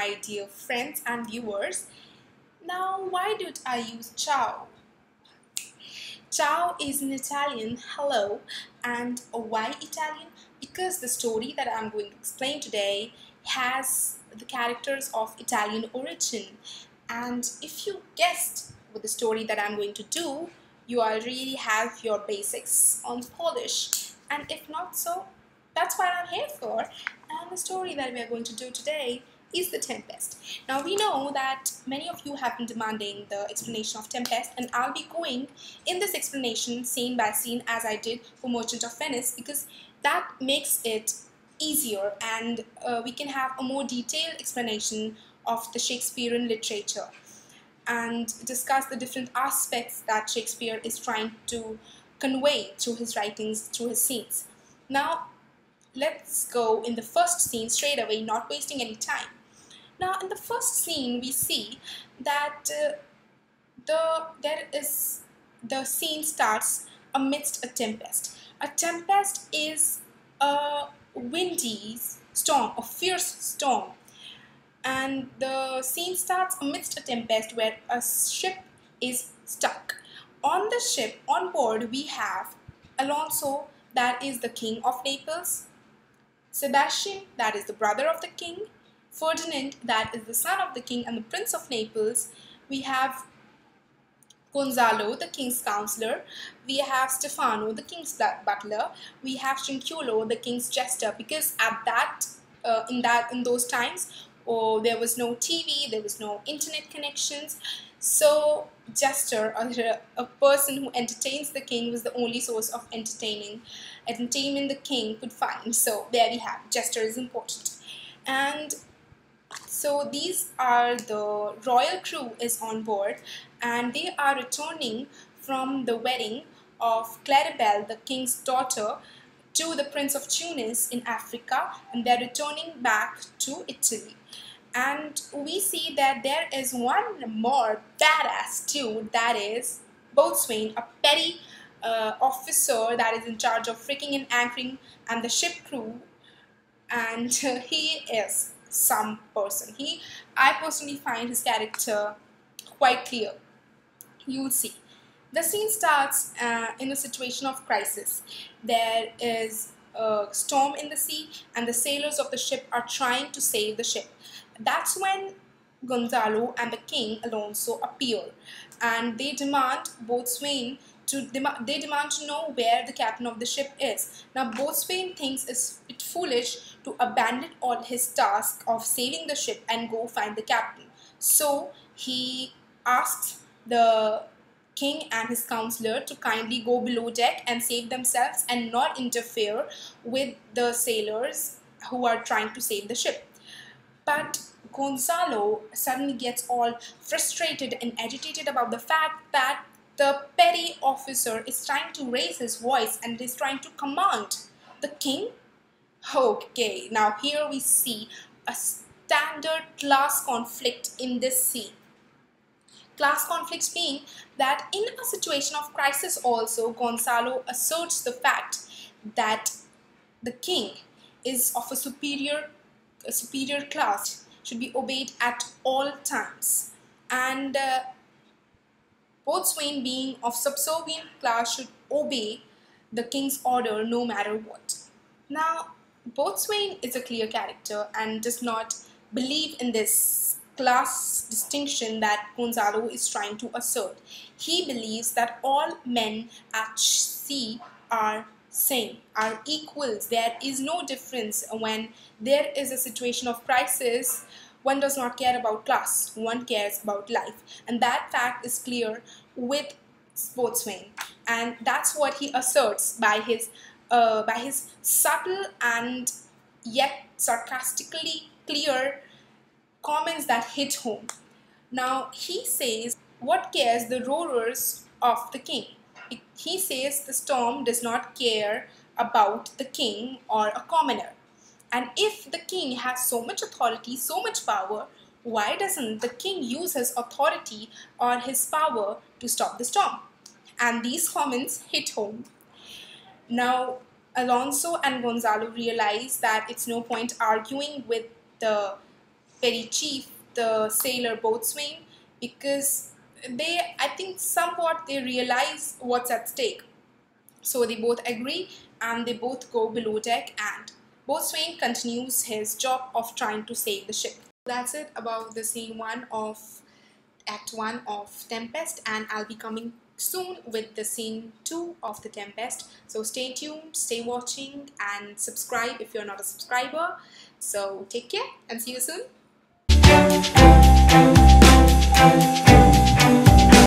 my dear friends and viewers. Now, why did I use ciao? Ciao is in Italian hello, and why Italian? Because the story that I'm going to explain today has the characters of Italian origin. And if you guessed with the story that I'm going to do, you already have your basics on Polish. And if not so, that's what I'm here for. And the story that we are going to do today is the Tempest. Now we know that many of you have been demanding the explanation of Tempest, and I'll be going in this explanation scene by scene as I did for Merchant of Venice, because that makes it easier and we can have a more detailed explanation of the Shakespearean literature and discuss the different aspects that Shakespeare is trying to convey through his writings, through his scenes. Now, let's go in the first scene straight away, not wasting any time. Now, in the first scene, we see that the scene starts amidst a tempest. A tempest is a windy storm, a fierce storm, and the scene starts amidst a tempest where a ship is stuck. On the ship, on board, we have Alonso, that is the king of Naples, Sebastian, that is the brother of the king, Ferdinand, that is the son of the king and the prince of Naples. We have Gonzalo, the king's counselor. We have Stefano, the king's butler. We have Trinculo, the king's jester. Because at in those times, there was no TV, there was no internet connections. So jester, a person who entertains the king, was the only source of entertainment the king could find. So there we have, jester is important. And so these are the royal crew is on board, and they are returning from the wedding of Claribel, the king's daughter, to the Prince of Tunis in Africa, and they're returning back to Italy. And we see that there is one more badass dude, that is boatswain, a petty officer that is in charge of freaking and anchoring and the ship crew, and he is some person. I personally find his character quite clear. You'll see. The scene starts in a situation of crisis. There is a storm in the sea, and the sailors of the ship are trying to save the ship. That's when Gonzalo and the king Alonso appear, and they demand boatswain they demand to know where the captain of the ship is. Now, boatswain thinks it's foolish to abandon all his task of saving the ship and go find the captain. So he asks the king and his counselor to kindly go below deck and save themselves and not interfere with the sailors who are trying to save the ship. But Gonzalo suddenly gets all frustrated and agitated about the fact that the petty officer is trying to raise his voice and is trying to command the king. Okay, now here we see a standard class conflict in this scene. Class conflicts being that in a situation of crisis also, Gonzalo asserts the fact that the king is of a superior class, should be obeyed at all times, and boatswain being of subservient class should obey the king's order no matter what. Now, boatswain is a clear character and does not believe in this class distinction that Gonzalo is trying to assert. He believes that all men at sea are same, are equals. There is no difference. When there is a situation of crisis, one does not care about class, one cares about life. And that fact is clear with boatswain. And that's what he asserts by his subtle and yet sarcastically clear comments that hit home. Now, he says, what cares the roarers of the king? He says the storm does not care about the king or a commoner. And if the king has so much authority, so much power, why doesn't the king use his authority or his power to stop the storm? And these comments hit home. Now, Alonso and Gonzalo realize that it's no point arguing with the ferry chief, the sailor boatswain, because I think somewhat they realize what's at stake. So they both agree and they both go below deck, and boatswain continues his job of trying to save the ship. That's it about the scene 1 of Act 1 of Tempest, and I'll be coming soon with the scene 2 of the Tempest. So stay tuned, stay watching, and subscribe if you're not a subscriber. So take care and see you soon.